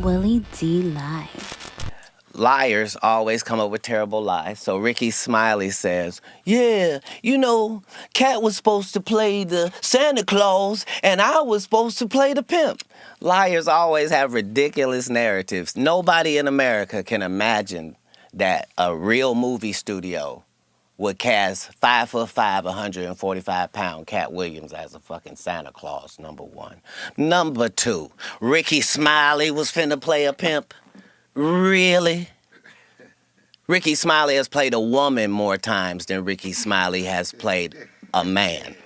Willie D. Live. Liars always come up with terrible lies. So Ricky Smiley says, yeah, you know, Katt was supposed to play the Santa Claus and I was supposed to play the pimp. Liars always have ridiculous narratives. Nobody in America can imagine that a real movie studio would cast 5'5", 145-pound Katt Williams as a fucking Santa Claus, number one. Number two, Ricky Smiley was finna play a pimp. Really? Ricky Smiley has played a woman more times than Ricky Smiley has played a man.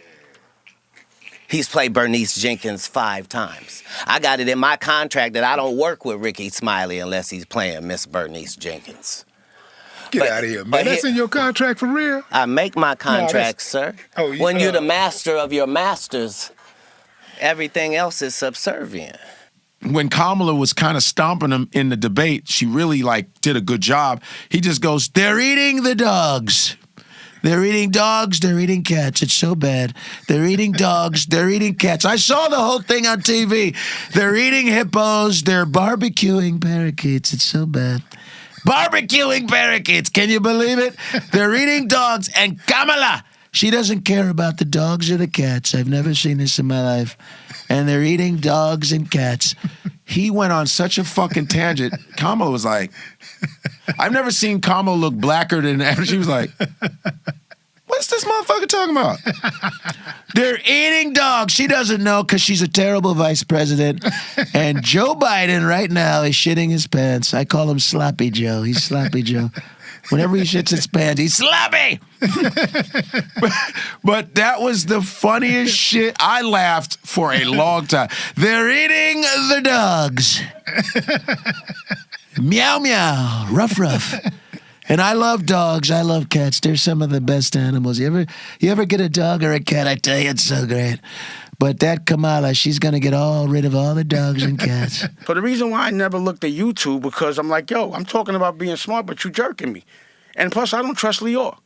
He's played Bernice Jenkins 5 times. I got it in my contract that I don't work with Ricky Smiley unless he's playing Miss Bernice Jenkins. Get out of here, man. That's in your contract for real? I make my contracts, sir. Oh, when you're the master of your masters, everything else is subservient. When Kamala was kind of stomping him in the debate, she really, did a good job. He just goes, they're eating the dogs. They're eating dogs, they're eating cats. It's so bad. They're eating dogs, they're eating cats. I saw the whole thing on TV. They're eating hippos, they're barbecuing parakeets. It's so bad. Barbecuing parakeets, can you believe it? They're eating dogs, and Kamala, she doesn't care about the dogs or the cats. I've never seen this in my life. And they're eating dogs and cats. He went on such a fucking tangent. Kamala was like, I've never seen Kamala look blacker than ever. She was like, what's this motherfucker talking about? They're eating dogs. She doesn't know because she's a terrible vice president. And Joe Biden right now is shitting his pants. I call him Sloppy Joe. He's Sloppy Joe. Whenever he shits his pants, he's sloppy. But that was the funniest shit. I laughed for a long time. They're eating the dogs. Meow, meow. Ruff, ruff. And I love dogs. I love cats. They're some of the best animals. You ever get a dog or a cat? I tell you, it's so great. But that Kamala, she's going to get rid of all the dogs and cats. So the reason why I never looked at YouTube, because I'm like, yo, I'm talking about being smart, but you jerking me. And plus, I don't trust Lyor.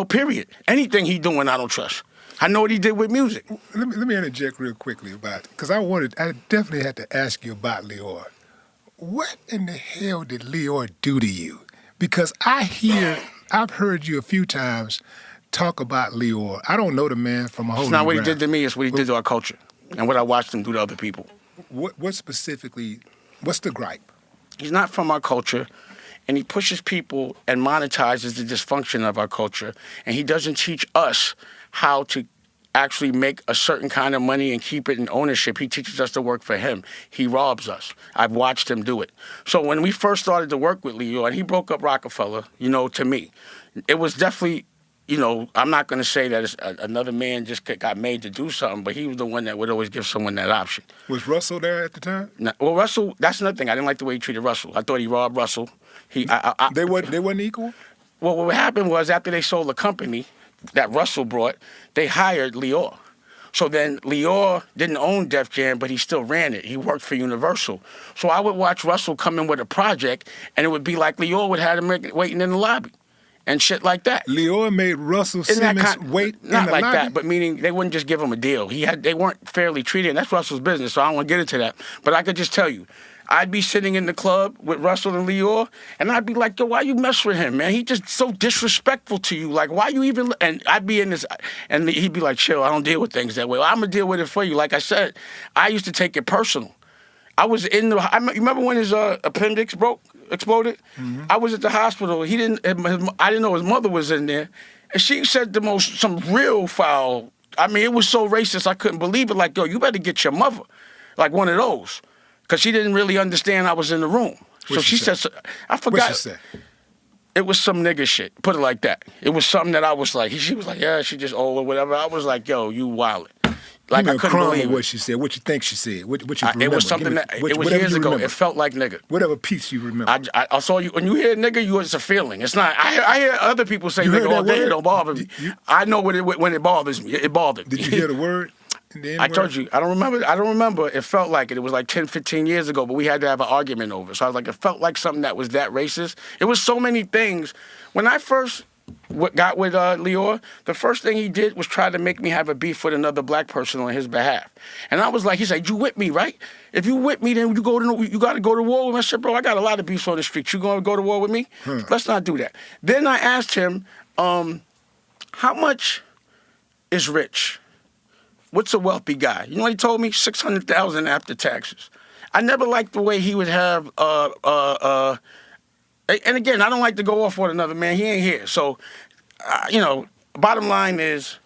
Period. Anything he doing, I don't trust. I know what he did with music. Let me interject real quickly about it, because I definitely had to ask you about Lyor. What in the hell did Lyor do to you? Because I've heard you a few times talk about Lyor. I don't know the man from a whole. It's not what he did to me. It's what he did to our culture and what I watched him do to other people. What specifically? What's the gripe? He's not from our culture, and he pushes people and monetizes the dysfunction of our culture, and he doesn't teach us how to actually make a certain kind of money and keep it in ownership. He teaches us to work for him. He robs us. I've watched him do it. So when we first started to work with Lyor, and he broke up Rockefeller, to me, it was definitely, I'm not going to say that it's another man just got made to do something, but he was the one that would always give someone that option. Was Russell there at the time? No, well, Russell, that's another thing. I didn't like the way he treated Russell. I thought he robbed Russell. They weren't equal? Well, what happened was after they sold the company that Russell brought, they hired Lyor. So then Lyor didn't own Def Jam, but he still ran it. He worked for Universal. So I would watch Russell come in with a project, and it would be like Lyor would have him waiting in the lobby and shit like that. Lyor made Russell Simmons wait in the lobby? Not like that, but meaning they wouldn't just give him a deal. They weren't fairly treated, and that's Russell's business, so I don't want to get into that. But I could just tell you, I'd be sitting in the club with Russell and Lyor, and I'd be like, yo, why you mess with him, man? He just so disrespectful to you. Like, why you even... And I'd be in this... And he'd be like, chill, I don't deal with things that way. Well, I'm going to deal with it for you. Like I said, I used to take it personal. I was in the... You remember when his appendix exploded? Mm-hmm. I was at the hospital. I didn't know his mother was in there. And she said some real foul... I mean, it was so racist, I couldn't believe it. Like, yo, you better get your mother. Like one of those. Because she didn't really understand I was in the room. So she said, I forgot. What she said? It was some nigga shit. Put it like that. It was something that I was like, she was like, yeah, she just old or whatever. I was like, yo, you wildin'. Like, I couldn't believe what she said. What you think she said? What you remember? It was something it was years ago. It felt like nigga. Whatever piece you remember. I saw you, when you hear nigga, it's a feeling. It's not, I hear other people say nigga all day, it don't bother me. I know when it bothers me. It bothered me. Did you hear the word? I told you, I don't remember. It felt like it. It was like 10, 15 years ago, but we had to have an argument over it. So I was like, it felt like something that was that racist. It was so many things. When I first got with Lyor, the first thing he did was try to make me have a beef with another black person on his behalf. And I was like, he said, you with me, right? If you with me, then you got to go to war with me. I said, bro, I got a lot of beefs on the street. You going to go to war with me? Let's not do that. Then I asked him, how much is rich? What's a wealthy guy? You know what he told me? $600,000 after taxes. I never liked the way he would have, and again, I don't like to go off on another man. He ain't here. So, bottom line is,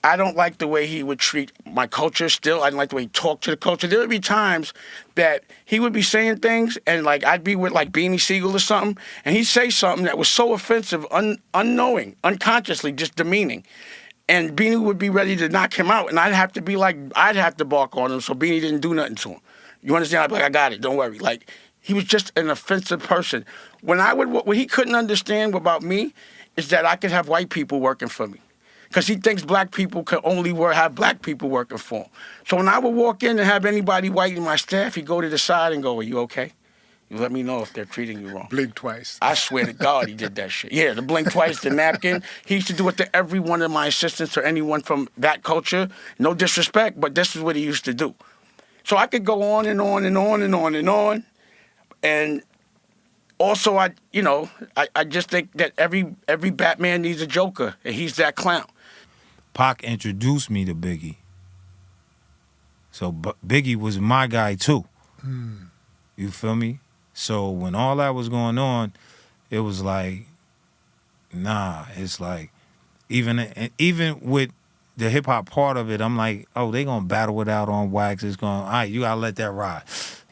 I don't like the way he would treat my culture still. I didn't like the way he talked to the culture. There would be times that he would be saying things, and like I'd be with like Beanie Siegel or something, and he'd say something that was so offensive, unknowing, unconsciously, just demeaning. And Beanie would be ready to knock him out, and I'd have to bark on him so Beanie didn't do nothing to him. You understand? I'd be like, I got it, don't worry. Like, he was just an offensive person. What he couldn't understand about me is that I could have white people working for me. Because he thinks black people could only have black people working for him. So when I would walk in and have anybody white in my staff, he'd go to the side and go, are you okay? You let me know if they're treating you wrong. Blink twice. I swear to God he did that shit. Yeah, the blink twice, the napkin. He used to do it to every one of my assistants or anyone from that culture. No disrespect, but this is what he used to do. So I could go on and on and on and on and on. And also, I just think that every Batman needs a Joker, and he's that clown. Pac introduced me to Biggie. So Biggie was my guy too. You feel me? So when all that was going on, it was like, nah, it's like, even with the hip hop part of it, I'm like, oh, they gonna battle it out on wax. It's going, all right, you gotta let that ride.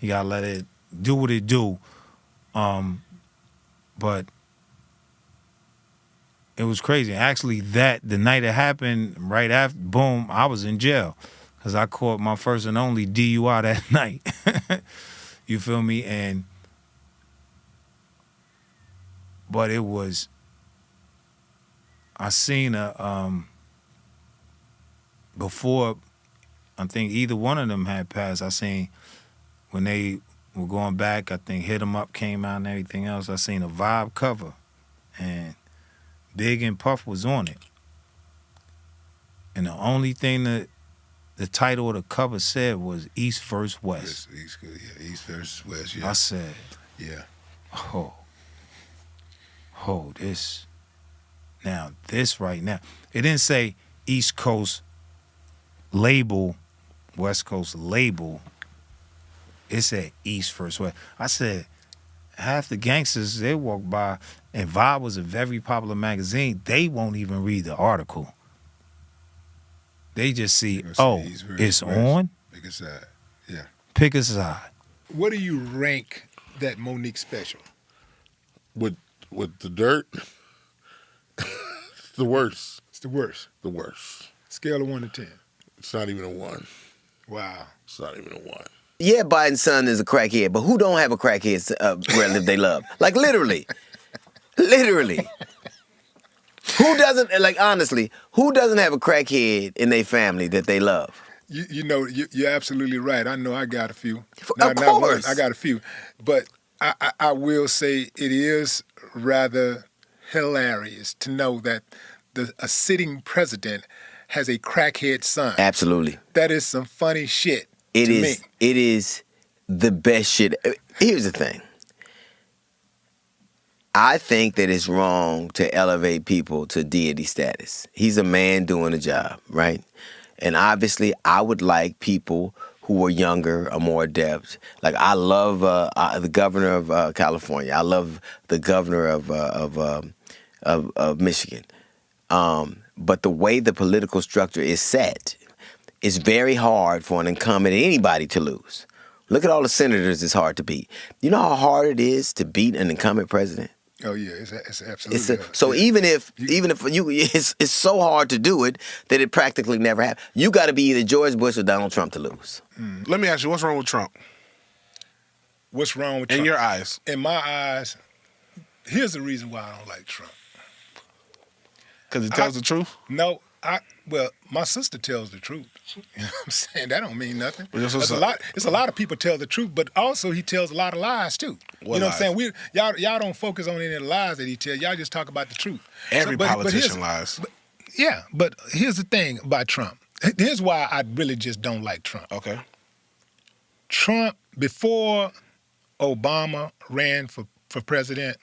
You gotta let it do what it do. But it was crazy. Actually, the night it happened, right after, boom, I was in jail because I caught my first and only DUI that night. You feel me? But it was, I seen before, I think either one of them had passed, I seen when they were going back, I think Hit 'Em Up came out and everything else, I seen a Vibe cover, and Big and Puff was on it. And the only thing that the title of the cover said was East vs. West. East versus West, yeah. I said, yeah. This right now. It didn't say East Coast label, West Coast label. It said East vs. West. I said, half the gangsters, they walk by, and Vibe was a very popular magazine, they won't even read the article. They just see, it's on? Pick a side, yeah. Pick a side. What do you rank that Monique special? With the dirt, the worst. It's the worst. The worst. Scale of 1 to 10. It's not even a 1. Wow. It's not even a 1. Yeah, Biden's son is a crackhead, but who don't have a crackhead relative they love? Like, literally. Literally. Who doesn't, like, honestly, who doesn't have a crackhead in their family that they love? You're absolutely right. I know I got a few. Of course. I got a few. But I will say it is rather hilarious to know that a sitting president has a crackhead son. Absolutely. That is some funny shit. It to is. me. It is the best shit. Here's the thing. I think that it's wrong to elevate people to deity status. He's a man doing a job, right? And obviously, I would like people who are younger or more adept. Like, I love the governor of California. I love the governor of Michigan. But the way the political structure is set, it's very hard for an incumbent, anybody, to lose. Look at all the senators it's hard to beat. You know how hard it is to beat an incumbent president? Oh yeah, it's absolutely. So yeah. even if you, it's so hard to do it that it practically never happens. You got to be either George Bush or Donald Trump to lose. Let me ask you, what's wrong with Trump? What's wrong with Trump? In your eyes? In my eyes, here's the reason why I don't like Trump. Because he tells the truth? No, Well, my sister tells the truth. You know what I'm saying? That don't mean nothing. Well, It's a lot of people tell the truth, but also he tells a lot of lies too. What you know lies? what I'm saying? Y'all don't focus on any of the lies that he tells. Y'all just talk about the truth. Every But politician lies. But here's the thing about Trump. Here's why I really just don't like Trump. Okay. Trump, before Obama ran for president,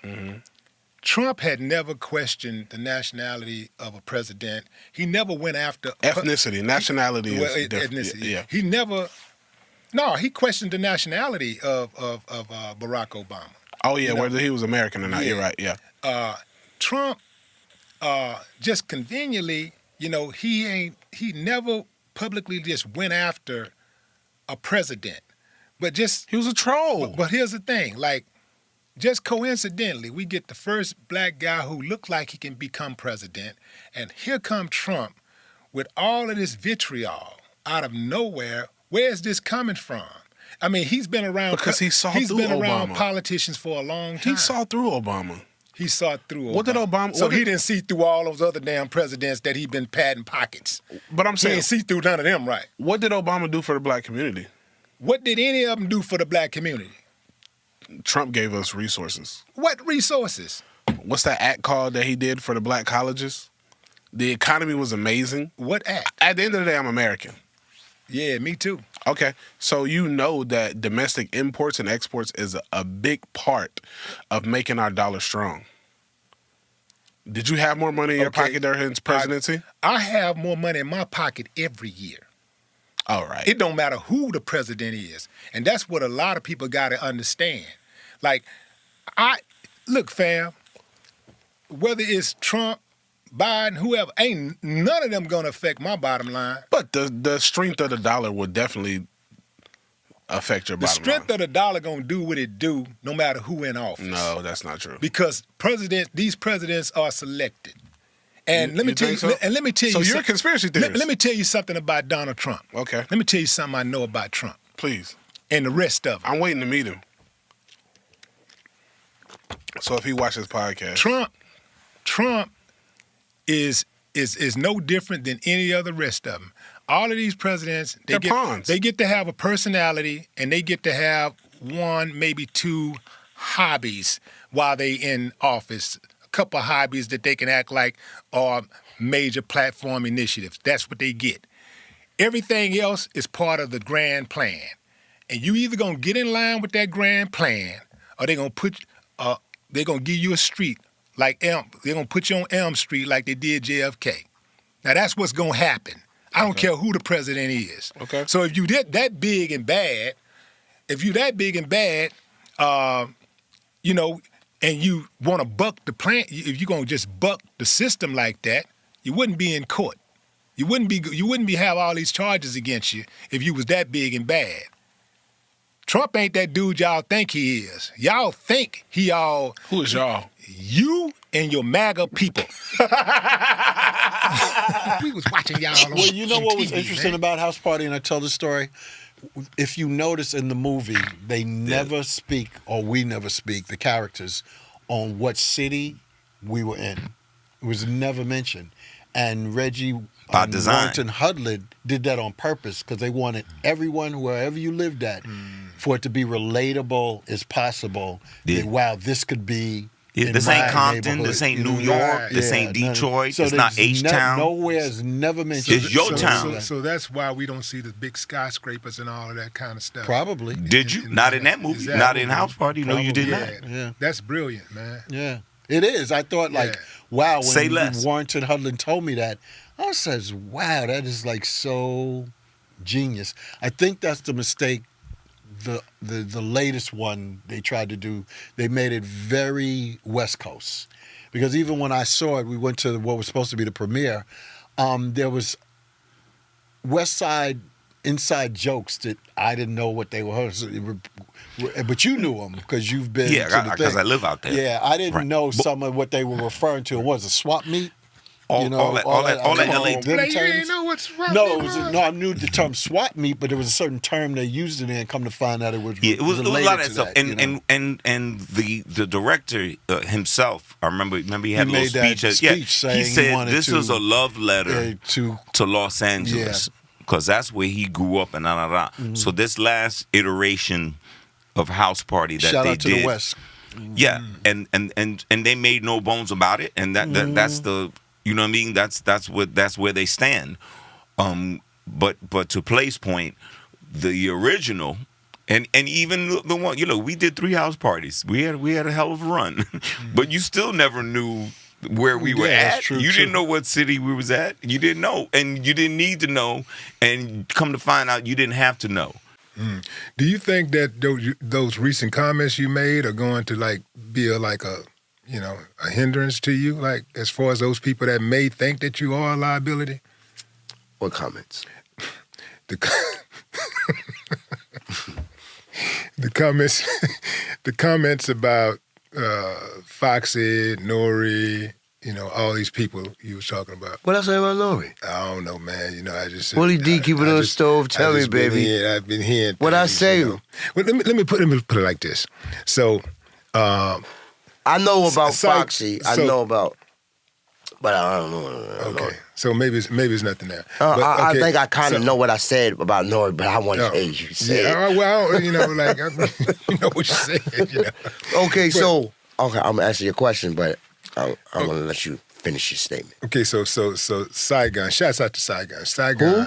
Trump had never questioned the nationality of a president. He never went after Ethnicity, nationality is different. ethnicity. Yeah. He never. No, he questioned the nationality of Barack Obama. Oh yeah, whether he was American or not. Yeah. You're right. Yeah. Trump, just conveniently, he never publicly just went after a president, but just. He was a troll. But here's the thing, like. Just coincidentally, we get the first black guy who looked like he can become president, and here come Trump with all of this vitriol out of nowhere. Where is this coming from? I mean, he's been around Because he saw He's through been around Obama. politicians for a long time. He saw through Obama. He saw through Obama. What did Obama- So what he did- didn't see through all those other damn presidents that he been padding pockets. But I'm He saying, didn't see through none of them, right? what did Obama do for the black community? What did any of them do for the black community? Trump gave us resources. What resources? What's that act called that he did for the black colleges? The economy was amazing. What act? At the end of the day, I'm American. Yeah, me too. Okay, so you know that domestic imports and exports is a big part of making our dollar strong. Did you have more money in your Okay. pocket during his presidency? I have more money in my pocket every year. All right. It don't matter who the president is. And that's what a lot of people got to understand. Like, look, fam, whether it's Trump, Biden, whoever, ain't none of them going to affect my bottom line. But the strength of the dollar will definitely affect your The bottom strength line. of the dollar going to do what it do no matter who in office. No, that's not true. Because these presidents are selected. And let me You tell you, think so? and let me tell you. So you're a some- conspiracy theorist. Let me tell you something about Donald Trump. Okay. Let me tell you something I know about Trump Please. and the rest of them. I'm waiting to meet him. So if he watches podcast. Trump is no different than any other rest of them. All of these presidents, They're pawns. they get to have a personality and they get to have one, maybe two hobbies while they in office. A couple of hobbies that they can act like are major platform initiatives. That's what they get. Everything else is part of the grand plan. And you either gonna get in line with that grand plan or they're gonna give you a street like they're gonna put you on Elm Street like they did JFK. Now that's what's gonna happen. I don't care who the president is. Okay. So if you that big and bad, and you want to buck the plan, if you're gonna just buck the system like that, you wouldn't be in court. You wouldn't be have all these charges against you if you was that big and bad. Trump ain't that dude y'all think he is. Y'all think he all Who is y'all? you and your MAGA people. We was watching y'all on Well, you know what was TV, interesting man. about House Party, and I tell the story? If you notice in the movie, they never speak, or we never speak, the characters, on what city we were in. It was never mentioned. And Reggie By design. Warrington Hudlin did that on purpose because they wanted everyone, wherever you lived at, for it to be relatable as possible. Yeah. That, wow, this could be in This my ain't Compton. neighborhood. This ain't You New know? York. This Yeah, ain't no, no. Detroit. So It's not there's H-Town. Nowhere's never mentioned. It's your town. So that's why we don't see the big skyscrapers and all of that kind of stuff. Probably. Did you? Not in that movie. Exactly. Not in House Party. No, you did Yeah, not. Yeah. That's brilliant, man. Yeah, it is. I thought like, Yeah. wow. When Say less. Warrington Hudlin told me that, I says, wow, that is like so genius. I think that's the mistake. The latest one they tried to do, they made it very West Coast, because even when I saw it, we went to what was supposed to be the premiere. There was West Side inside jokes that I didn't know what they were, but you knew them because you've been. Yeah, to the because thing. I live out there. Yeah, I didn't Right. know some of what they were referring to. It was a swap meet. All that LA. Like, you ain't know what's swap No, meet it was was? no. I knew the term swap meet, but there was a certain term they used it in. Come to find out, it was Yeah, it was a related lot of to stuff, that, you know? and the director himself. I remember he had a made little that speech. speech saying he he said wanted this to- is a love letter to Los Angeles because that's where he grew up and So this last iteration of House Party that shout they out to did, the West. yeah, and they made no bones about it, and that's the you know what I mean. That's where they stand. But to Play's point, the original. And even the one, we did 3 house parties. We had a hell of a run, but you still never knew where we were Yeah, that's at. true, You too. didn't know what city we was at. You didn't know, and you didn't need to know. And come to find out, you didn't have to know. Do you think that those recent comments you made are going to be a hindrance to you, like as far as those people that may think that you are a liability? What comments? The comments, the comments about Foxy, Nori, all these people you was talking about. What I say about Lori? I don't know, man. I just Willie D, keep it on the stove. Tell me, baby. I've been hearing. What I things, say? Well, let me put it like this. So, I know about so- Foxy. I so- know about, but I don't know. Okay, so maybe it's nothing there. I think I kind of so- know what I said about Nori, but I want to hear you say it. Well, you know what you said. Okay, so I'm gonna answer your question, but I'm gonna let you finish your statement. Okay, so Saigon. Shouts out to Saigon. Saigon. Who?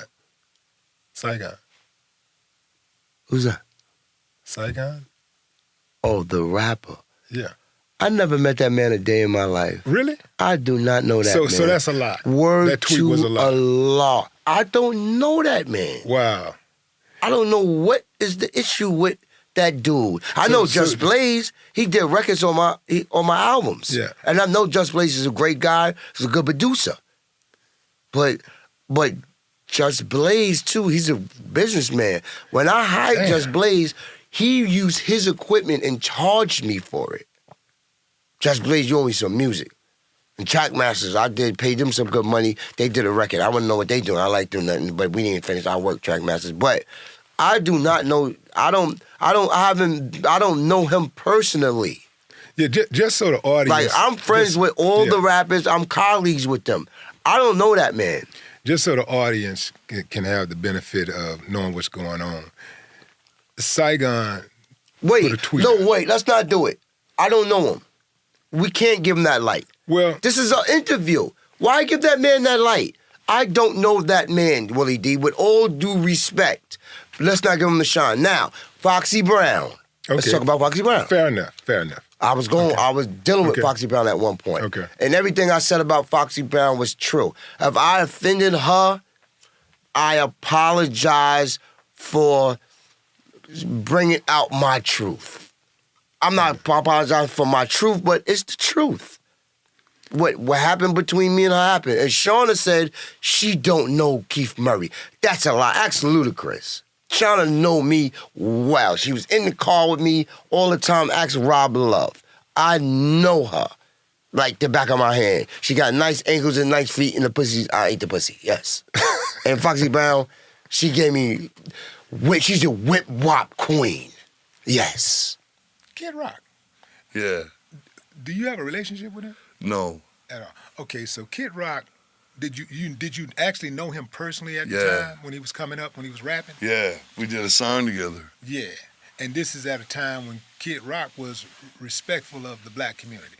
Saigon. Who's that? Saigon. Oh, the rapper. Yeah. I never met that man a day in my life. Really? I do not know that man. So that's a lie. Word That tweet to was a lie. Allah. I don't know that man. Wow. I don't know what is the issue with that dude. I know Just Blaze. He did records on my albums. Yeah. And I know Just Blaze is a great guy. He's a good producer. But Just Blaze too. He's a businessman. When I hired Just Blaze, he used his equipment and charged me for it. Just Blaze, you owe me some music. And Trackmasters, I paid them some good money. They did a record. I wouldn't know what they doing. I like them nothing, but we didn't finish. I work Trackmasters, but I do not know. I don't know him personally. Yeah, just so the audience. Like I'm friends with all the rappers. I'm colleagues with them. I don't know that man. Just so the audience can have the benefit of knowing what's going on. Saigon. Wait, put a tweet no, out. wait. Let's not do it. I don't know him. We can't give him that light. Well, This is an interview. Why give that man that light? I don't know that man, Willie D. With all due respect, let's not give him the shine. Now, Foxy Brown. Let's Okay. talk about Foxy Brown. Fair enough. I was dealing with Okay. Foxy Brown at one point. Okay. And everything I said about Foxy Brown was true. If I offended her, I apologize for bringing out my truth. I'm not apologizing for my truth, but it's the truth. What happened between me and her happened. And Shauna said she don't know Keith Murray. That's a lie. Ask Ludacris. Shauna know me well. She was in the car with me all the time. Ask Rob Love. I know her like the back of my hand. She got nice ankles and nice feet, and the pussy, I ate the pussy, yes. And Foxy Brown, she gave me, she's a whip wop queen, yes. Kid Rock. Yeah. Do you have a relationship with him? No. At all. Okay, so Kid Rock, did you actually know him personally at the Yeah. time when he was coming up, when he was rapping? Yeah. We did a song together. Yeah. And this is at a time when Kid Rock was respectful of the black community.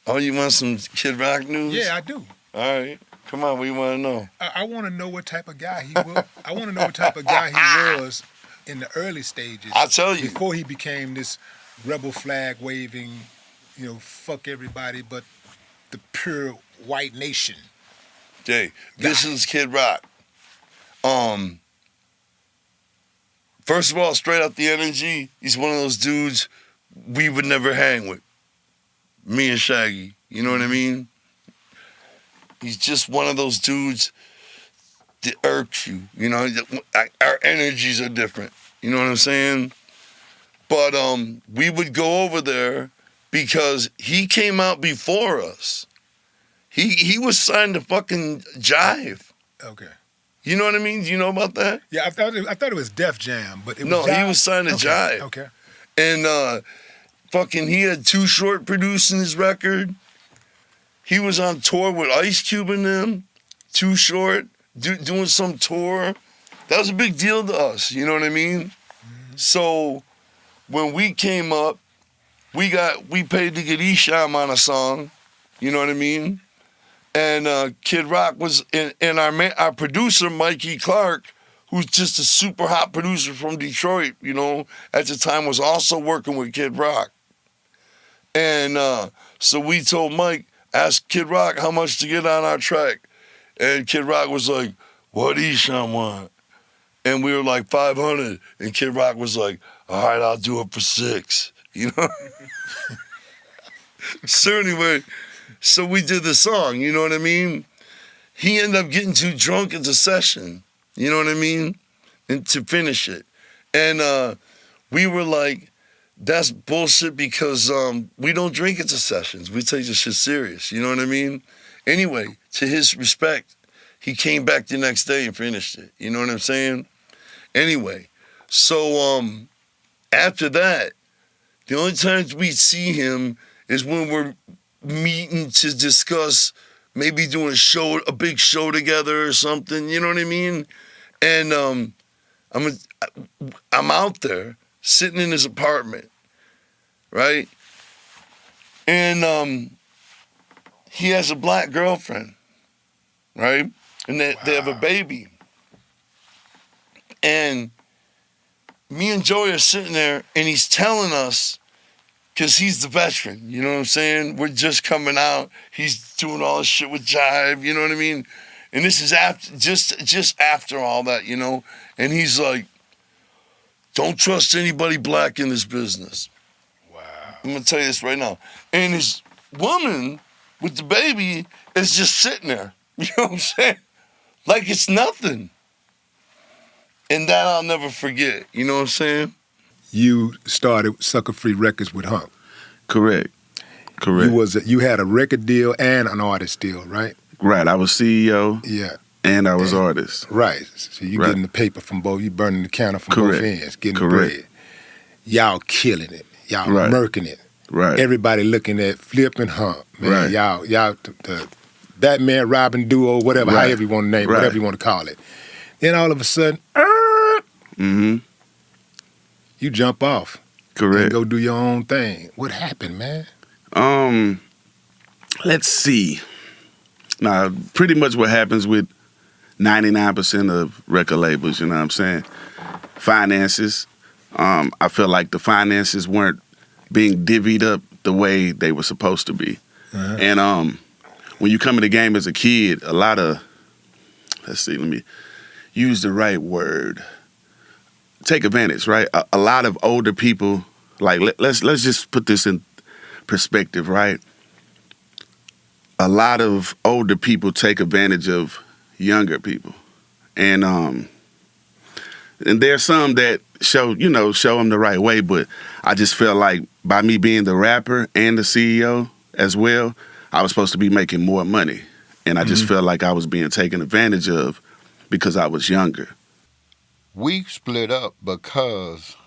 Oh, you want some Kid Rock news? Yeah, I do. All right. Come on, what do you want to know? I want to know what type of guy he was. I want to know what type of guy he was in the early stages. I'll tell you. Before he became this rebel flag waving, fuck everybody but the pure white nation. Jay, this is Kid Rock. First of all, straight up the energy, he's one of those dudes we would never hang with. Me and Shaggy, you know what I mean? He's just one of those dudes that irks you, our energies are different, you know what I'm saying? But we would go over there because he came out before us. He was signed to fucking Jive. Okay. You know what I mean? Do you know about that? Yeah, I thought it was Def Jam, but it was No, Jive? he was signed to Jive. Okay. And fucking he had Too Short producing his record. He was on tour with Ice Cube and them. Too Short, doing some tour. That was a big deal to us, you know what I mean? Mm-hmm. So when we came up, we paid to get Esham on a song, you know what I mean? And Kid Rock was, and our producer, Mikey Clark, who's just a super hot producer from Detroit, you know, at the time was also working with Kid Rock. And so we told Mike, ask Kid Rock how much to get on our track. And Kid Rock was like, what Esham want? And we were like, 500. And Kid Rock was like, all right, I'll do it for 6. You know? So anyway, so we did the song, you know what I mean? He ended up getting too drunk at the session, you know what I mean? And to finish it. And we were like, that's bullshit because we don't drink at the sessions. We take this shit serious, you know what I mean? Anyway, to his respect, he came back the next day and finished it. You know what I'm saying? Anyway, so after that, the only times we see him is when we're meeting to discuss maybe doing a big show together or something. You know what I mean? And I'm out there sitting in his apartment, right? And he has a black girlfriend, right? And they have a baby. And me and Joey are sitting there, and he's telling us, because he's the veteran, you know what I'm saying? We're just coming out. He's doing all this shit with Jive, you know what I mean? And this is after, just after all that, you know? And he's like, don't trust anybody black in this business. Wow. I'm going to tell you this right now. And his woman with the baby is just sitting there, you know what I'm saying? Like it's nothing. And that I'll never forget, you know what I'm saying? You started Sucker Free Records with Hump. Correct. You had a record deal and an artist deal, right? Right. I was CEO. Yeah. And I was artist. Right. So you getting the paper from both, you burning the counter from both ends, getting the bread. Y'all killing it. Y'all murking it. Right. Everybody looking at Flip and Hump. Man, right. Y'all the Batman Robin duo, whatever, however you want to name it, whatever you want to call it. Then all of a sudden, you jump off. Correct. And go do your own thing. What happened, man? Let's see. Now, pretty much what happens with 99% of record labels, you know what I'm saying? Finances. I feel like the finances weren't being divvied up the way they were supposed to be. Uh-huh. And when you come in the game as a kid, a lot of, let me use the right word. Take advantage, right? A lot of older people, like let's just put this in perspective, right? A lot of older people take advantage of younger people, and there's some that show them the right way. But I just feel like by me being the rapper and the CEO as well, I was supposed to be making more money, and I just felt like I was being taken advantage of because I was younger. We split up because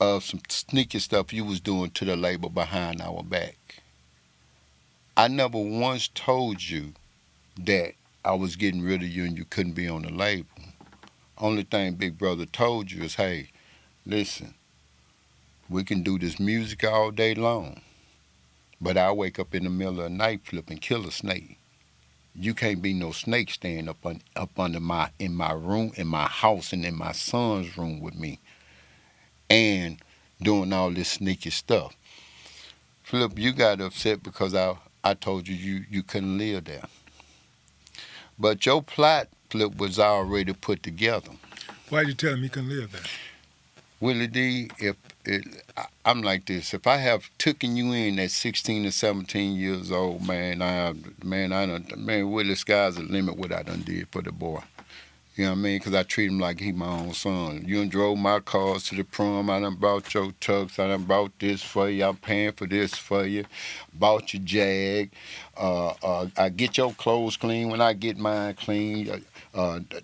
of some sneaky stuff you was doing to the label behind our back. I never once told you that I was getting rid of you and you couldn't be on the label. Only thing Big Brother told you is, hey, listen, we can do this music all day long, but I wake up in the middle of the night, Flip, and kill a snake. You can't be no snake staying up under in my room, in my house, and in my son's room with me, and doing all this sneaky stuff. Flip, you got upset because I told you couldn't live there. But your plot, Flip, was already put together. Why'd you tell him he couldn't live there? Willie D, I'm like this. If I have taken you in at 16 or 17 years old, man, Willie, sky's the limit what I done did for the boy. You know what I mean? Because I treat him like he my own son. You done drove my cars to the prom. I done bought your tux. I done bought this for you. I'm paying for this for you. Bought your Jag. I get your clothes clean when I get mine clean.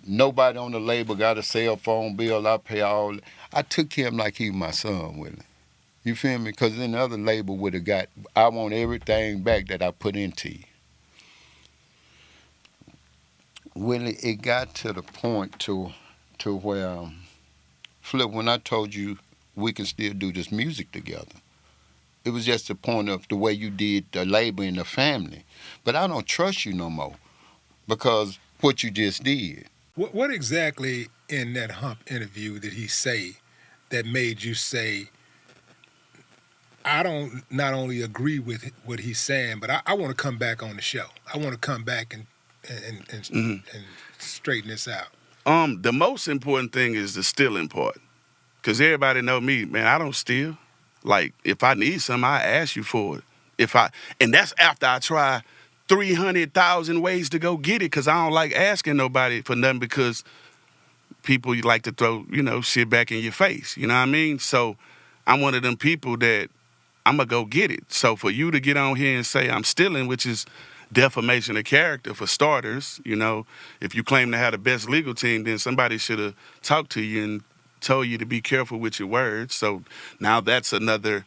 Nobody on the label got a cell phone bill. I pay all. I took him like he was my son, Willie. You feel me? Because then the other label would have got, I want everything back that I put into you. Willie, it got to the point to where, Flip, when I told you we can still do this music together, it was just the point of the way you did the label and the family. But I don't trust you no more because what you just did. What exactly in that Hump interview did he say that made you say, I don't not only agree with what he's saying, but I want to come back on the show. I want to come back and straighten this out. The most important thing is the stealing part. Because everybody know me, man, I don't steal. Like, if I need something, I ask you for it. And that's after I try 300,000 ways to go get it, because I don't like asking nobody for nothing, because people you like to throw, shit back in your face. You know what I mean? So I'm one of them people that I'm going to go get it. So for you to get on here and say I'm stealing, which is defamation of character for starters, if you claim to have the best legal team, then somebody should have talked to you and told you to be careful with your words. So now that's another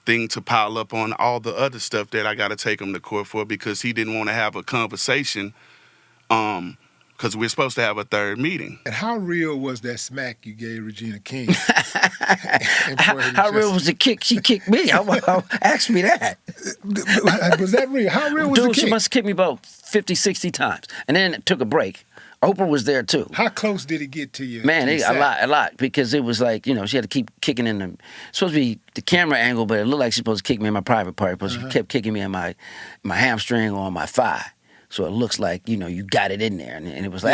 thing to pile up on all the other stuff that I got to take him to court for, because he didn't want to have a conversation because we're supposed to have a third meeting. And how real was that smack you gave Regina King? How real was the kick she kicked me? Ask me that. Was that real? How real was the kick? She must have kicked me about 50, 60 times. And then it took a break. Oprah was there too. How close did it get to you? Man, a lot, because it was like, she had to keep kicking in the, supposed to be the camera angle, but it looked like she was supposed to kick me in my private part, but she kept kicking me in my hamstring or on my thigh. So it looks like, you got it in there. And it was like,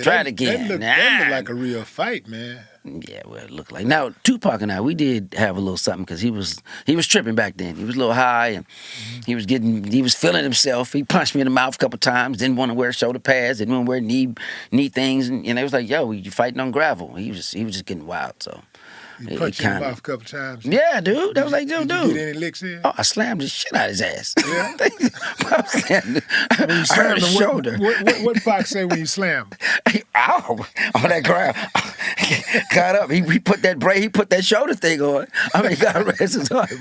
try it again. That looked like a real fight, man. Yeah, well, it looked like. Now, Tupac and I, we did have a little something, because he was tripping back then. He was a little high, and he was feeling himself. He punched me in the mouth a couple times, didn't want to wear shoulder pads, didn't want to wear knee things. And it was like, yo, you fighting on gravel. He was just getting wild, so. You punched him in the mouth a couple times? Yeah, dude. That was like, dude. Did you get any licks in? Oh, I slammed the shit out of his ass. Yeah? I hurt his shoulder. What Fox say when you slam? Ow! On that ground. Got up. He put that shoulder thing on. I mean, God rest his heart.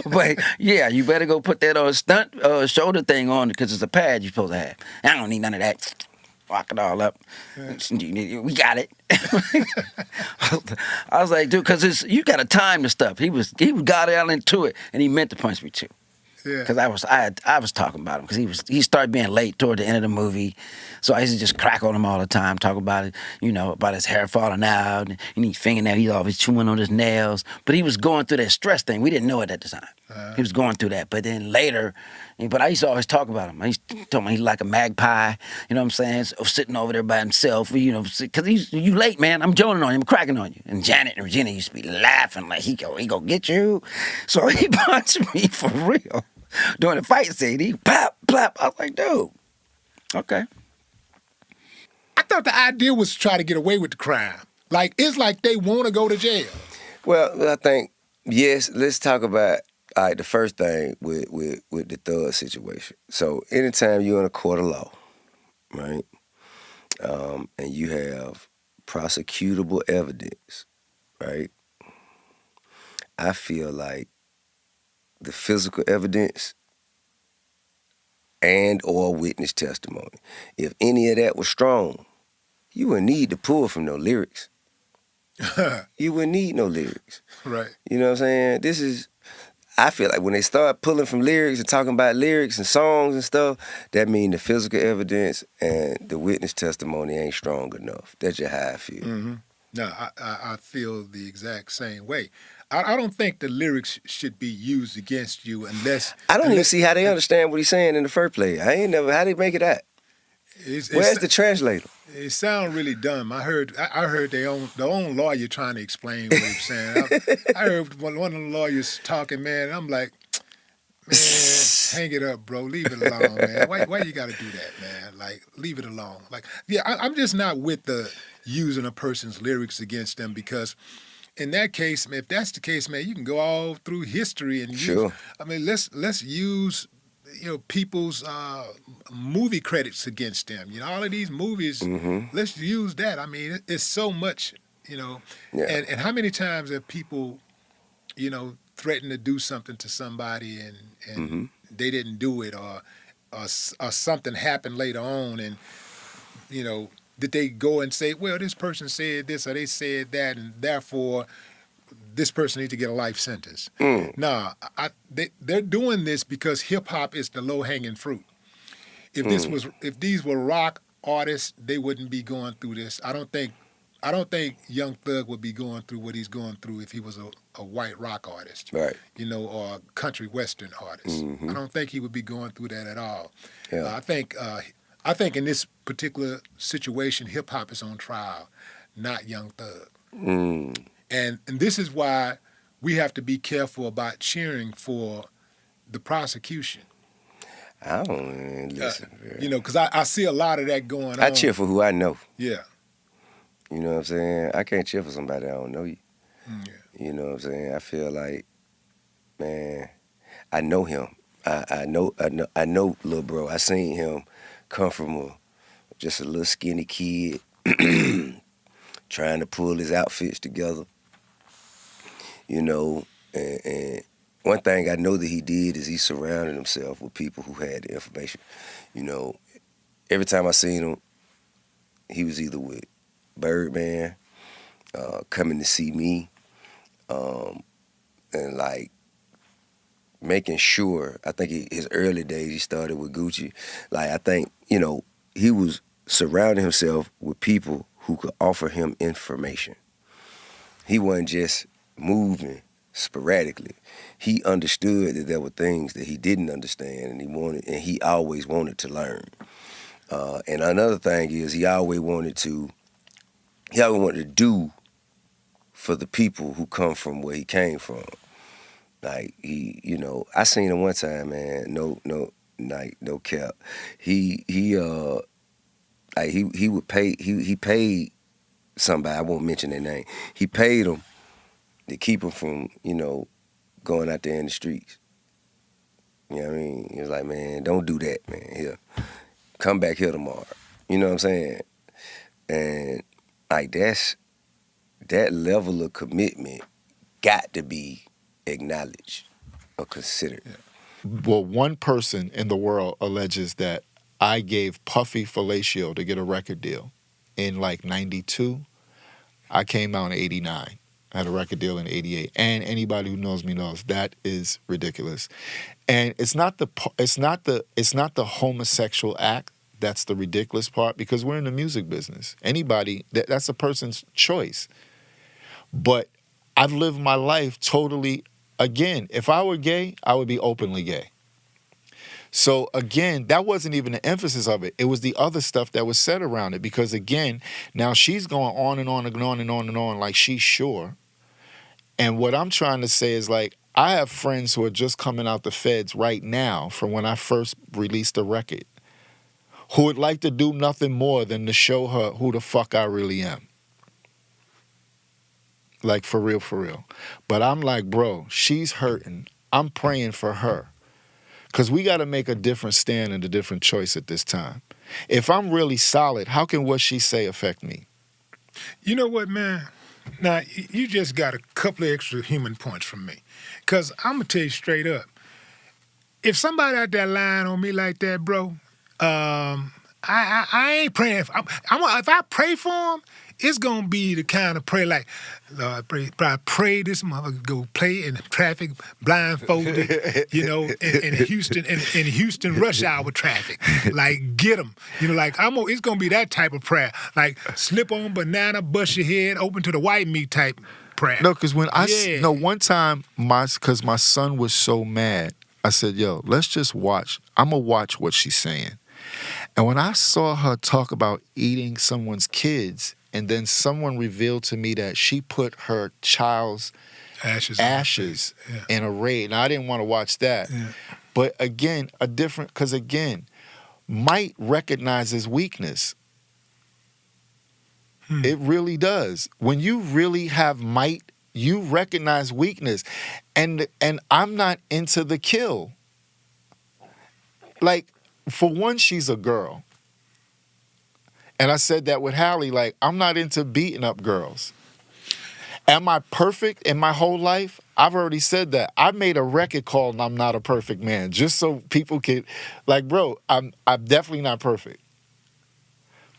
But yeah, you better go put that stunt shoulder thing on, because it's a pad you're supposed to have. I don't need none of that. Lock it all up. We got it. I was like, dude, because you got to time the stuff. He got out into it, and he meant to punch me too. Yeah. Because I was talking about him, because he started being late toward the end of the movie, so I used to just crack on him all the time, talk about it, about his hair falling out, and he fingernail, he's always chewing on his nails. But he was going through that stress thing. We didn't know it at the time. He was going through that. But then later, but I used to always talk about him. I used to tell him he's like a magpie, you know what I'm saying, so sitting over there by himself, because you late, man. I'm joning on you, I'm cracking on you. And Janet and Regina used to be laughing like he go get you. So he punched me for real. During the fight scene, he pop, plop. I was like, dude, okay. I thought the idea was to try to get away with the crime. Like, it's like they want to go to jail. Well, I think, yes, let's talk about, the first thing with the thug situation. So anytime you're in a court of law, right, and you have prosecutable evidence, right, I feel like the physical evidence and or witness testimony, if any of that was strong, you wouldn't need to pull from no lyrics. You wouldn't need no lyrics. Right. You know what I'm saying? I feel like when they start pulling from lyrics and talking about lyrics and songs and stuff, that means the physical evidence and the witness testimony ain't strong enough. That's just how I feel. Mm-hmm. No, I feel the exact same way. I don't think the lyrics should be used against you unless... I don't even see how they understand what he's saying in the first place. How they make it out? Where's the translator? It sounds really dumb. I heard their own lawyer trying to explain what he was saying. I heard one of the lawyers talking, man, and I'm like, Man, hang it up, bro. Leave it alone, man. Why you got to do that, man? Like, leave it alone. Like, yeah, I'm just not with the using a person's lyrics against them because in that case, man, if that's the case, man, you can go all through history and use. I mean, let's use people's movie credits against them. All of these movies. Let's use that. I mean, it's so much. Yeah. And how many times have people, threatened to do something to somebody and they didn't do it, or something happened later on, and did they go and say, well, this person said this or they said that, and therefore this person needs to get a life sentence? Nah, they're doing this because hip hop is the low hanging fruit. If these were rock artists, they wouldn't be going through this. I don't think Young Thug would be going through what he's going through if he was a white rock artist, right? Or a country western artist. I don't think he would be going through that at all. Yeah. I think in this particular situation, hip hop is on trial, not Young Thug. And this is why we have to be careful about cheering for the prosecution. I don't listen. Because I see a lot of that going on. I cheer for who I know. Yeah. You know what I'm saying? I can't cheer for somebody I don't know you. Yeah. You know what I'm saying? I feel like, man, I know him. I know little bro. I seen him come from just a little skinny kid trying to pull his outfits together. And one thing I know that he did is he surrounded himself with people who had the information. Every time I seen him, he was either with Birdman, coming to see me, and like making sure. I think his early days he started with Gucci. Like I think he was surrounding himself with people who could offer him information. He wasn't just moving sporadically. He understood that there were things that he didn't understand, and he always wanted to learn. And another thing is he always wanted to do for the people who come from where he came from. Like I seen him one time, man. No cap. He would pay. He paid somebody. I won't mention their name. He paid them to keep him from going out there in the streets. You know what I mean? He was like, man, don't do that, man. Here, come back here tomorrow. You know what I'm saying? And like that level of commitment got to be acknowledged or considered. Yeah. Well, one person in the world alleges that I gave Puffy Fellatio to get a record deal in like 92. I came out in 89. I had a record deal in 88. And anybody who knows me knows that is ridiculous. And it's not the homosexual act that's the ridiculous part, because we're in the music business. Anybody, that's a person's choice. But I've lived my life totally, again, if I were gay, I would be openly gay. So again, that wasn't even the emphasis of it. It was the other stuff that was said around it. Because again, now she's going on and on and on and on and on like she's sure. And what I'm trying to say is, like, I have friends who are just coming out the feds right now from when I first released the record, who would like to do nothing more than to show her who the fuck I really am. Like, for real, for real. But I'm like, bro, she's hurting. I'm praying for her. Because we got to make a different stand and a different choice at this time. If I'm really solid, how can what she say affect me? You know what, man? Now, you just got a couple of extra human points from me. Because I'm going to tell you straight up, if somebody out there lying on me like that, bro, I ain't praying. If I pray for him, it's going to be the kind of prayer like, Lord, I pray this motherfucker go play in traffic blindfolded, in Houston rush hour traffic. Like, get him. It's going to be that type of prayer. Like, slip on banana, bust your head, open to the white meat type prayer. No, because one time, because my son was so mad, I said, yo, let's just watch. I'm going to watch what she's saying. And when I saw her talk about eating someone's kids, and then someone revealed to me that she put her child's ashes in a raid. Now I didn't want to watch that, but again, because again, might recognizes weakness. It really does. When you really have might, you recognize weakness, and I'm not into the kill. Like, for one, she's a girl. And I said that with Hallie, like, I'm not into beating up girls. Am I perfect in my whole life? I've already said that. I made a record called I'm Not a Perfect Man, just so people could, like, bro, I'm definitely not perfect.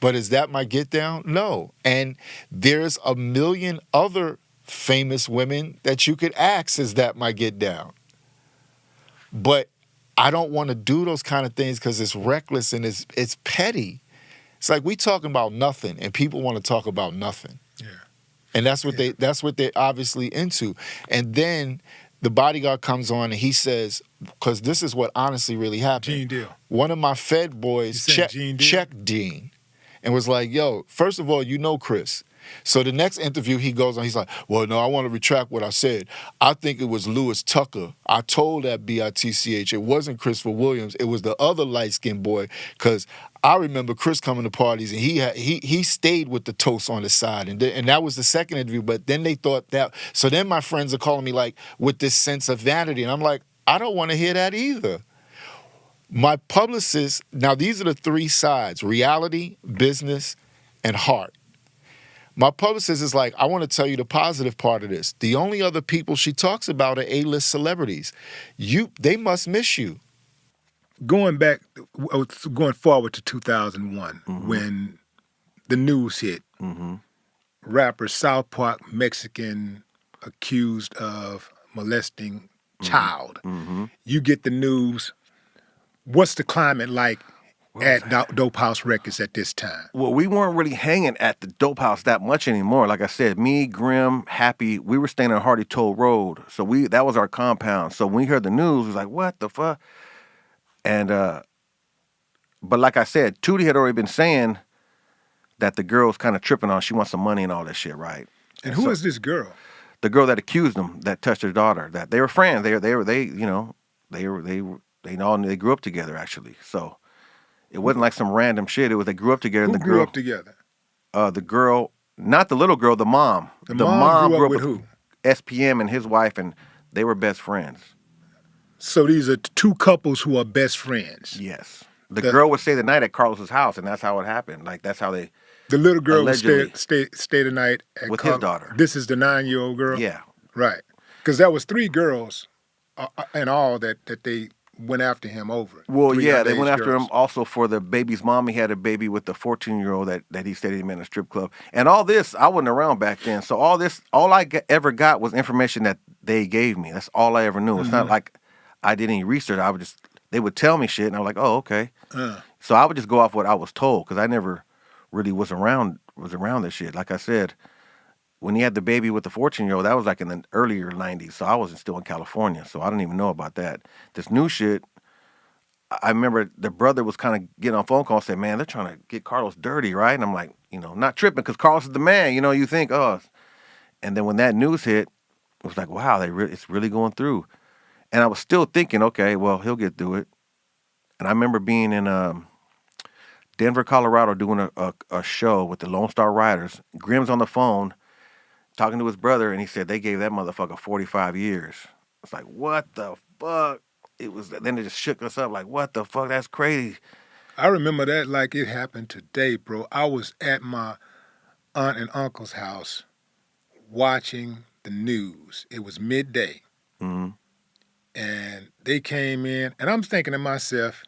But is that my get down? No. And there's a million other famous women that you could ask, is that my get down? But I don't want to do those kind of things because it's reckless and it's petty. It's like we talking about nothing, and people want to talk about nothing. Yeah, and that's what they're obviously into. And then the bodyguard comes on and he says, because this is what honestly really happened. Gene Deal. One of my Fed boys checked Gene, and was like, "Yo, first of all, you know Chris." So the next interview he goes on, he's like, well, no, I want to retract what I said. I think it was Lewis Tucker. I told that BITCH. It wasn't Christopher Williams. It was the other light-skinned boy, because I remember Chris coming to parties, and he stayed with the toast on the side. And that was the second interview, but then they thought that. So then my friends are calling me, like, with this sense of vanity. And I'm like, I don't want to hear that either. My publicist, now these are the three sides: reality, business, and heart. My publicist is like, I want to tell you the positive part of this. The only other people she talks about are A-list celebrities. They must miss you. Going forward to 2001, when the news hit, rapper South Park Mexican accused of molesting child. You get the news. What's the climate like at Dope House Records at this time? Well, we weren't really hanging at the Dope House that much anymore. Like I said, me, Grim, Happy, we were staying on Hardy Toll Road. So that was our compound. So when we heard the news, we was like, what the fuck? And, but like I said, Tootie had already been saying that the girl was kind of tripping on, she wants some money and all that shit, right? And who is this girl? The girl that accused them, that touched her daughter. That they were friends. They grew up together, actually. So it wasn't like some random shit. It was they grew up together. Who grew up together? The girl, not the little girl, the mom. The mom grew up with who? SPM and his wife, and they were best friends. So these are two couples who are best friends. Yes. The girl would stay the night at Carlos's house, and that's how it happened. Like, that's how they. The little girl would stay the night at with his daughter. This is the 9-year-old girl? Yeah. Right. Because there was 3 girls in all that they went after him over. Well, yeah, they went after him also for the baby's mom. He had a baby with the 14-year-old that he said he met in a strip club. And all this, I wasn't around back then. So all I ever got was information that they gave me. That's all I ever knew. It's not like I did any research. They would tell me shit, and I was like, oh, okay. So I would just go off what I was told, because I never really was around this shit. Like I said, when he had the baby with the 14-year-old, that was like in the earlier 90s, so I wasn't still in California, so I didn't even know about that. This new shit, I remember the brother was kind of getting on phone call and said, man, they're trying to get Carlos dirty, right? And I'm like, not tripping, because Carlos is the man, you think, oh. And then when that news hit, it was like, wow, it's really going through. And I was still thinking, okay, well, he'll get through it. And I remember being in Denver, Colorado, doing a show with the Lone Star Riders. Grim's on the phone talking to his brother, and he said they gave that motherfucker 45 years. It's like, what the fuck? Then it just shook us up, like, what the fuck? That's crazy. I remember that like it happened today, bro. I was at my aunt and uncle's house watching the news. It was midday. And they came in, and I'm thinking to myself,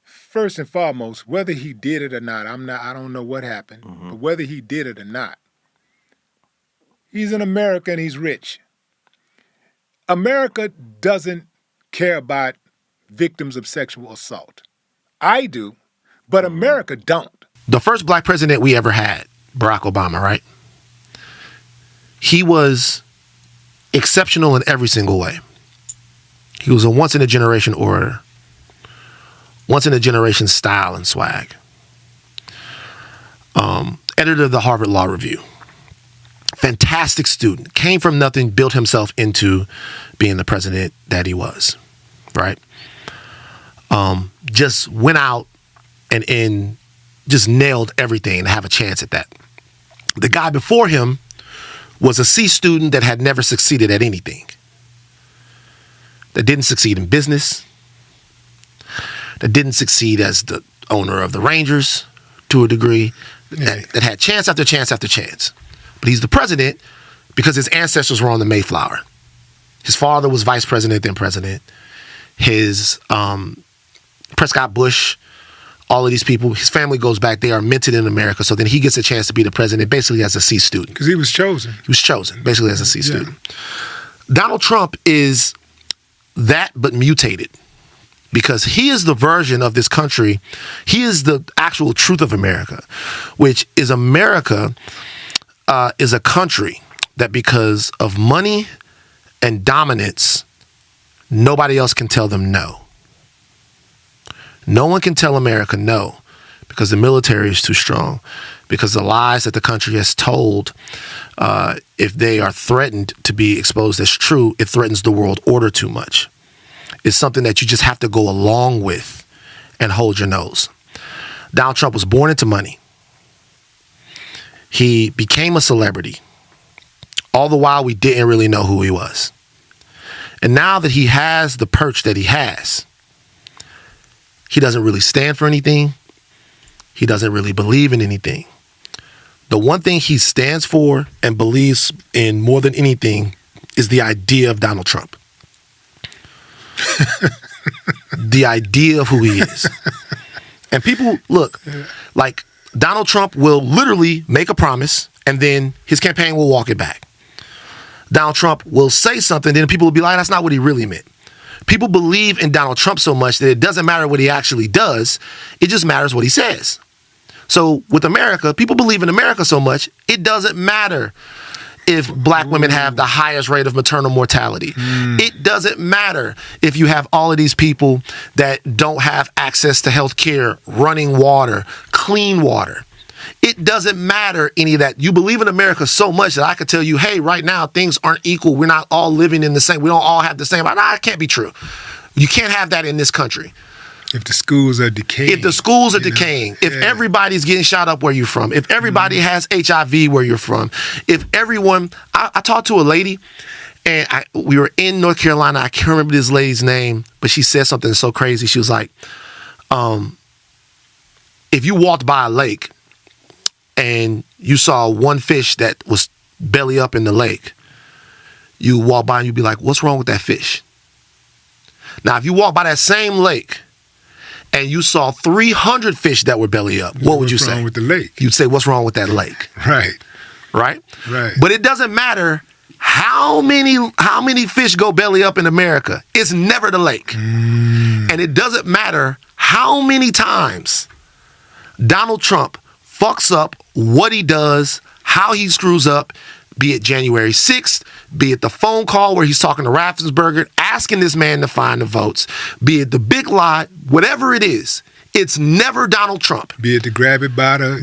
first and foremost, whether he did it or not, I don't know what happened, but whether he did it or not, he's in America and he's rich. America doesn't care about victims of sexual assault. I do, but America don't. The first black president we ever had, Barack Obama, right? He was exceptional in every single way. He was a once-in-a-generation orator, once-in-a-generation style and swag. Editor of the Harvard Law Review. fantastic student, came from nothing, built himself into being the president that he was, right? Just went out and just nailed everything to have a chance at that. The guy before him was a C student that had never succeeded at anything, that didn't succeed in business, that didn't succeed as the owner of the Rangers to a degree, that had chance after chance after chance. But he's the president because his ancestors were on the Mayflower. His father was vice president, then president. His Prescott Bush, all of these people, his family goes back. They are minted in America. So then he gets a chance to be the president basically as a C student. Because he was chosen. He was chosen basically as a C student. Donald Trump is that but mutated, because he is the version of this country. He is the actual truth of America, which is America is a country that because of money and dominance, nobody else can tell them no. No one can tell America no because the military is too strong, because the lies that the country has told, if they are threatened to be exposed as true, it threatens the world order too much. It's something that you just have to go along with and hold your nose. Donald Trump was born into money. He became a celebrity. All the while, we didn't really know who he was. And now that he has the perch that he has, he doesn't really stand for anything. He doesn't really believe in anything. The one thing he stands for and believes in more than anything is the idea of Donald Trump. The idea of who he is. And people, look, like Donald Trump will literally make a promise and then his campaign will walk it back. Donald Trump will say something, then people will be like, that's not what he really meant. People believe in Donald Trump so much that it doesn't matter what he actually does. It just matters what he says. So with America, people believe in America so much, it doesn't matter if black women have the highest rate of maternal mortality. It doesn't matter if you have all of these people that don't have access to health care, running water, clean water. It doesn't matter any of that. You believe in America so much that I could tell you, hey, right now, things aren't equal. We're not all living in the same. We don't all have the same. Nah, it can't be true. You can't have that in this country. If the schools are decaying. If the schools are decaying. If everybody's getting shot up where you're from. If everybody has HIV where you're from. If everyone. I talked to a lady, and we were in North Carolina. I can't remember this lady's name, but she said something so crazy. She was like, if you walked by a lake and you saw one fish that was belly up in the lake, you walk by and you'd be like, what's wrong with that fish? Now, if you walk by that same lake and you saw 300 fish that were belly up, what would you say? What's wrong with the lake? You'd say, what's wrong with that lake? Right. Right? Right. But it doesn't matter how many fish go belly up in America. It's never the lake. And it doesn't matter how many times Donald Trump fucks up what he does, how he screws up, be it January 6th, be it the phone call where he's talking to Raffensperger, asking this man to find the votes, be it the big lie, whatever it is, it's never Donald Trump. Be it the grab it by the...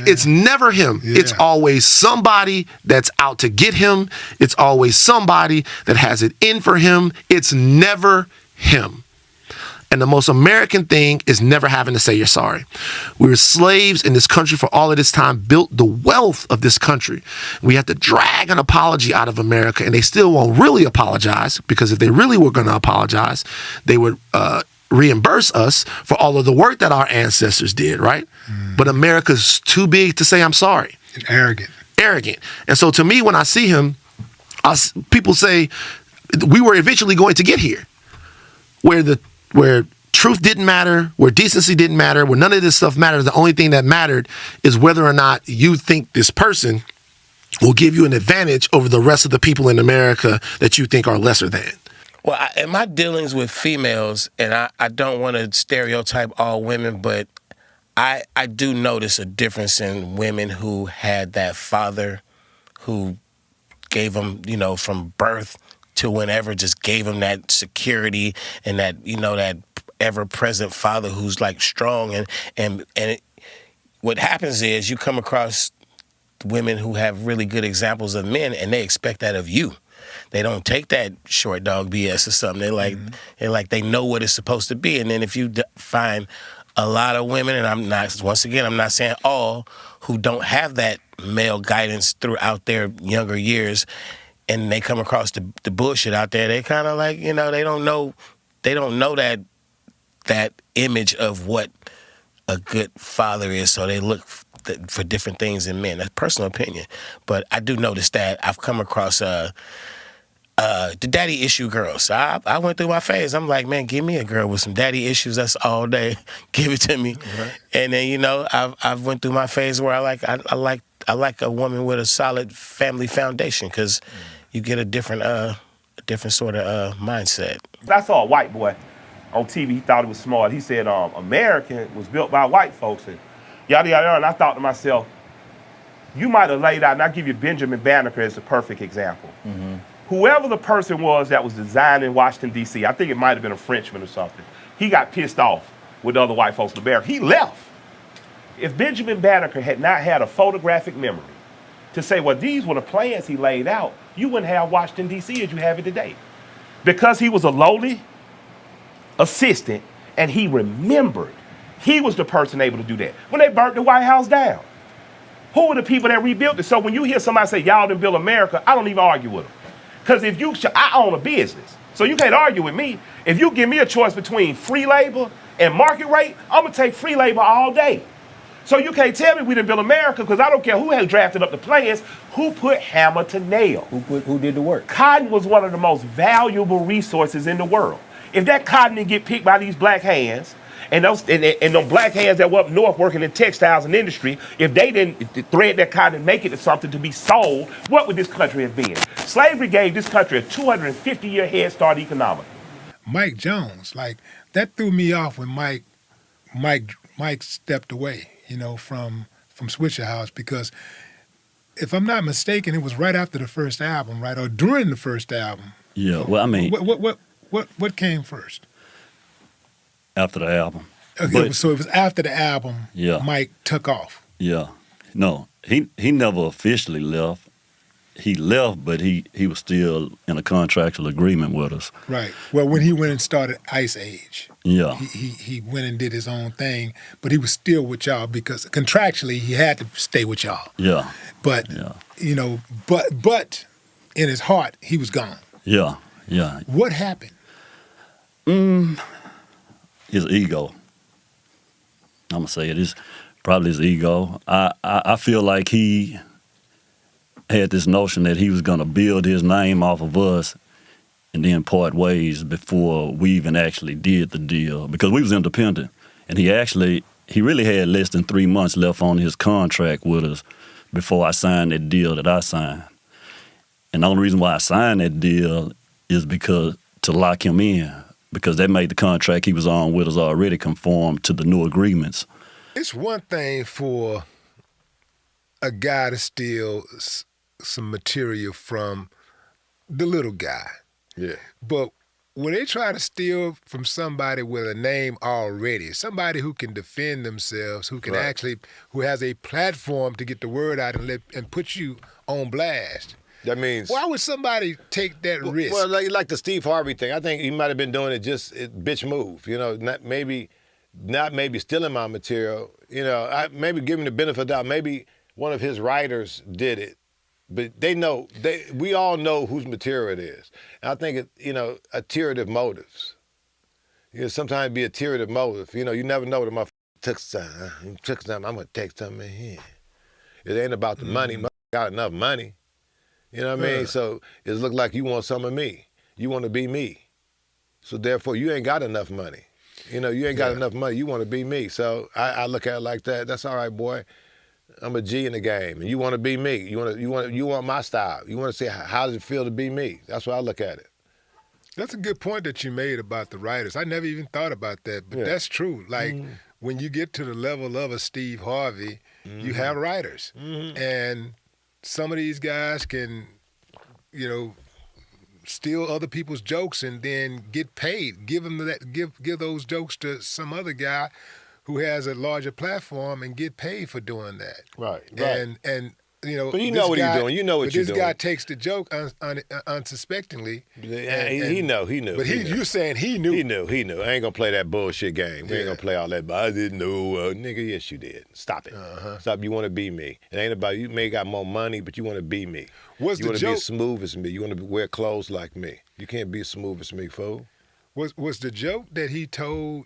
It's never him. Yeah. It's always somebody that's out to get him. It's always somebody that has it in for him. It's never him. And the most American thing is never having to say you're sorry. We were slaves in this country for all of this time, built the wealth of this country. We had to drag an apology out of America, and they still won't really apologize, because if they really were going to apologize, they would reimburse us for all of the work that our ancestors did, right? But America's too big to say I'm sorry. And arrogant. Arrogant. And so to me, when I see him, people say we were eventually going to get here, where truth didn't matter, where decency didn't matter, where none of this stuff matters. The only thing that mattered is whether or not you think this person will give you an advantage over the rest of the people in America that you think are lesser than. Well, in my dealings with females, and I don't want to stereotype all women, but I do notice a difference in women who had that father who gave them, from birth to whenever, just gave him that security and that, that ever-present father who's like strong. And what happens is you come across women who have really good examples of men, and they expect that of you. They don't take that short dog BS or something. They know what it's supposed to be. And then if you find a lot of women, and I'm not saying all, who don't have that male guidance throughout their younger years, and they come across the bullshit out there, they kind of like, they don't know that image of what a good father is, so they look for different things in men. That's personal opinion. But I do notice that I've come across the daddy issue girls. So I went through my phase. I'm like, man, give me a girl with some daddy issues. That's all day. Give it to me. Right. And then I've went through my phase where I like a woman with a solid family foundation, because you get a different sort of mindset. I saw a white boy on TV. He thought he was smart. He said American was built by white folks and yada yada yada. And I thought to myself, you might have laid out, and I give you Benjamin Banneker as a perfect example. Mm-hmm. Whoever the person was that was designing Washington, D.C., I think it might have been a Frenchman or something, he got pissed off with other white folks in America. He left. If Benjamin Banneker had not had a photographic memory to say, well, these were the plans he laid out, you wouldn't have Washington, D.C. as you have it today. Because he was a lowly assistant and he remembered, he was the person able to do that. When they burnt the White House down, who were the people that rebuilt it? So when you hear somebody say, y'all didn't build America, I don't even argue with them. Because I own a business, so you can't argue with me. If you give me a choice between free labor and market rate, I'm gonna take free labor all day. So you can't tell me we didn't build America, because I don't care who has drafted up the plans, who put hammer to nail. Who did the work? Cotton was one of the most valuable resources in the world. If that cotton didn't get picked by these black hands, and those black hands that were up north working in textiles and industry, if they didn't thread that cotton and make it to something to be sold, what would this country have been? Slavery gave this country a 250-year head start economically. Mike Jones, like, that threw me off when Mike stepped away, from Switcher House, because if I'm not mistaken, it was right after the first album, right, or during the first album. Yeah, well, I mean, what came first? After the album. Okay, so it was after the album. Yeah. Mike took off. Yeah, no, he never officially left. He left, but he was still in a contractual agreement with us. Right. Well, when he went and started Ice Age. Yeah. He went and did his own thing, but he was still with y'all because contractually he had to stay with y'all. Yeah. But but in his heart he was gone. Yeah. Yeah. What happened? His ego. I'm gonna say it is probably his ego. I feel like he had this notion that he was gonna build his name off of us and then part ways before we even actually did the deal, because we was independent, and he really had less than 3 months left on his contract with us before I signed that deal that I signed. And the only reason why I signed that deal is because to lock him in, because that made the contract he was on with us already conform to the new agreements. It's one thing for a guy to steal some material from the little guy. Yeah. But when they try to steal from somebody with a name already, somebody who can defend themselves, who can who has a platform to get the word out and put you on blast. That means, why would somebody take that risk? Well, like the Steve Harvey thing, I think he might have been doing it just bitch move. Not maybe stealing my material. Maybe giving the benefit of the doubt. Maybe one of his writers did it, but we all know whose material it is. And I think iterative motives. Sometimes be a iterative motive. You never know what my took something. I'm gonna take something in here. It ain't about the money. Got enough money. You know what I mean? So it look like you want some of me. You want to be me. So therefore, you ain't got enough money. You ain't got enough money. You want to be me. So I look at it like that. That's all right, boy. I'm a G in the game, and you want to be me. You want my style. You want to see how does it feel to be me. That's why I look at it. That's a good point that you made about the writers. I never even thought about that, but that's true. Like when you get to the level of a Steve Harvey, you have writers, and some of these guys can, steal other people's jokes and then get paid. Give those jokes to some other guy who has a larger platform and get paid for doing that. Right. And you know. But you know what he's doing. You know what you're doing. This guy takes the joke unsuspectingly. He knew. But you're saying he knew. He knew. I ain't gonna play that bullshit game. We ain't gonna play all that. I didn't know, nigga. Yes, you did. Stop it. Stop. You want to be me. It ain't about you. May got more money, but you want to be me. You want to be as smooth as me. You want to wear clothes like me. You can't be as smooth as me, fool. Was the joke that he told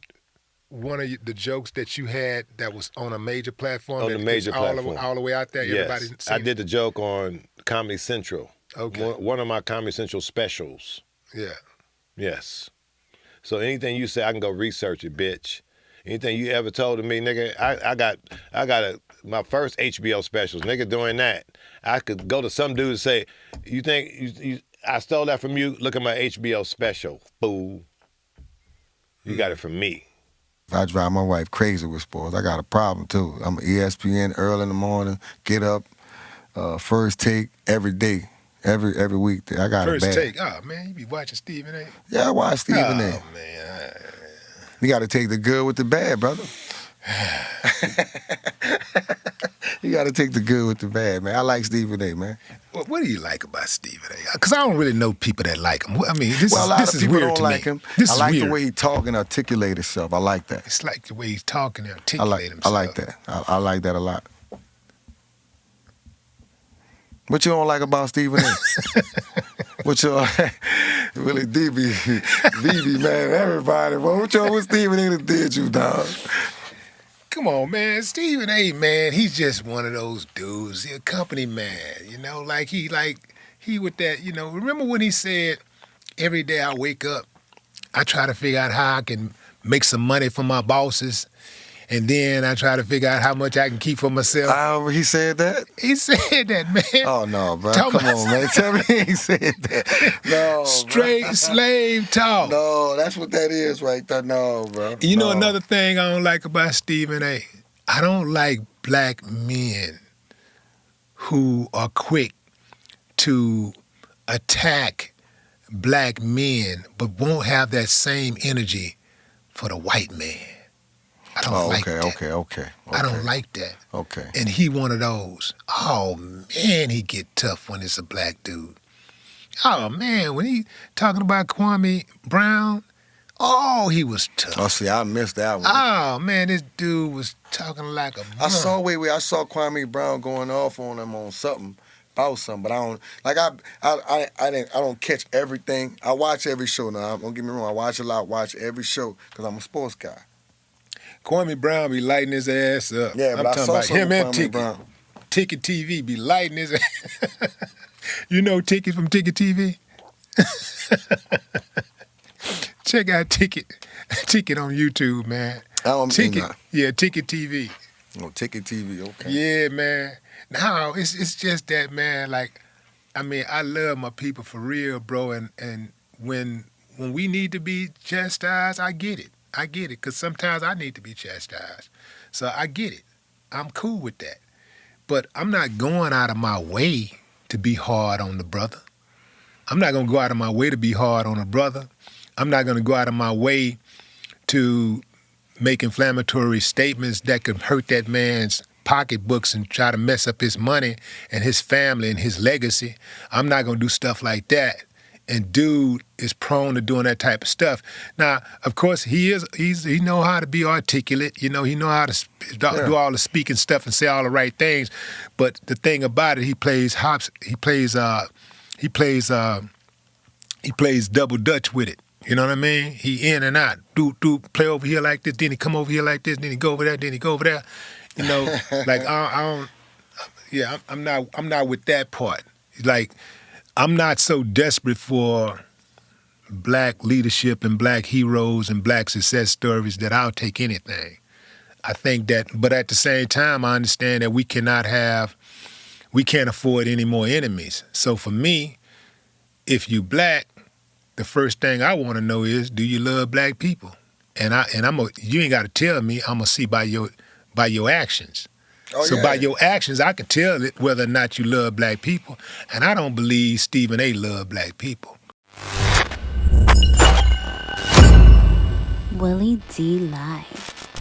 one of the jokes that you had that was on a major platform? On a major platform. All the way out there? Yes. I did the joke on Comedy Central. Okay. One of my Comedy Central specials. Yeah. Yes. So anything you say, I can go research it, bitch. Anything you ever told to me, nigga, I got my first HBO specials, nigga, doing that. I could go to some dude and say, you think I stole that from you? Look at my HBO special, fool. You got it from me. I drive my wife crazy with sports. I got a problem, too. I'm an ESPN early in the morning, get up, first take every day, every week. I got first it bad. Take. Oh, man, you be watching Stephen A? Yeah, I watch Stephen A. Oh, man. You got to take the good with the bad, brother. You got to take the good with the bad, man. I like Stephen A, man. What do you like about Stephen A? Because I don't really know people that like him. I mean, this a lot is of people weird don't to like me. him. This I is like weird. the way he talk and articulate himself. I like that. It's like the way he's talking and articulate himself. I like that. I like that a lot. What you don't like about Stephen A? What you really DB, man, everybody. What you with Stephen A did you, dog? Come on, man. Stephen A, man, he's just one of those dudes. He's a company man, you know, like he with that, you know, remember when he said, every day I wake up, I try to figure out how I can make some money for my bosses, and then I try to figure out how much I can keep for myself. He said that? He said that, man. Oh, no, bro. Come on, man. Tell me he said that. No, straight slave talk. No, that's what that is right there. No, bro. You know another thing I don't like about Stephen A? I don't like black men who are quick to attack black men but won't have that same energy for the white man. I don't like that. Okay. I don't like that. Okay. And he one of those. Oh, man, he get tough when it's a black dude. Oh, man, when he talking about Kwame Brown, oh, he was tough. Oh, see, I missed that one. Oh, man, this dude was talking like a I saw Kwame Brown going off on him on something, about something, but I don't, like, I don't catch everything. I watch every show now. Don't get me wrong, I watch a lot, watch every show, because I'm a sports guy. Kwame Brown be lighting his ass up. Yeah, but I'm talking about him and Ticket. Brown. Ticket TV be lighting his ass. You know Ticket from Ticket TV? Check out Ticket on YouTube, man. Ticket TV. Oh, Ticket TV, okay. Yeah, man. No, it's just that, man. Like, I mean, I love my people for real, bro. And when we need to be chastised, I get it. Because sometimes I need to be chastised. So I get it. I'm cool with that. But I'm not going out of my way to be hard on the brother. I'm not going to go out of my way to be hard on a brother. I'm not going to go out of my way to make inflammatory statements that could hurt that man's pocketbooks and try to mess up his money and his family and his legacy. I'm not going to do stuff like that. And dude is prone to doing that type of stuff. Now, of course, he know how to be articulate. You know, he know how to do all the speaking stuff and say all the right things. But the thing about it, he plays double dutch with it. You know what I mean? He in and out. Do play over here like this, then he come over here like this, then he go over there, then he go over there. You know, like I don't. Yeah, I'm not with that part. Like, I'm not so desperate for black leadership and black heroes and black success stories that I'll take anything. I think that, but at the same time, I understand that we can't afford any more enemies. So for me, if you black, the first thing I want to know is, do you love black people? And you ain't got to tell me. I'm gonna see by your actions. By your actions, I can tell it whether or not you love black people. And I don't believe Stephen A. loved black people. Willie D. Live.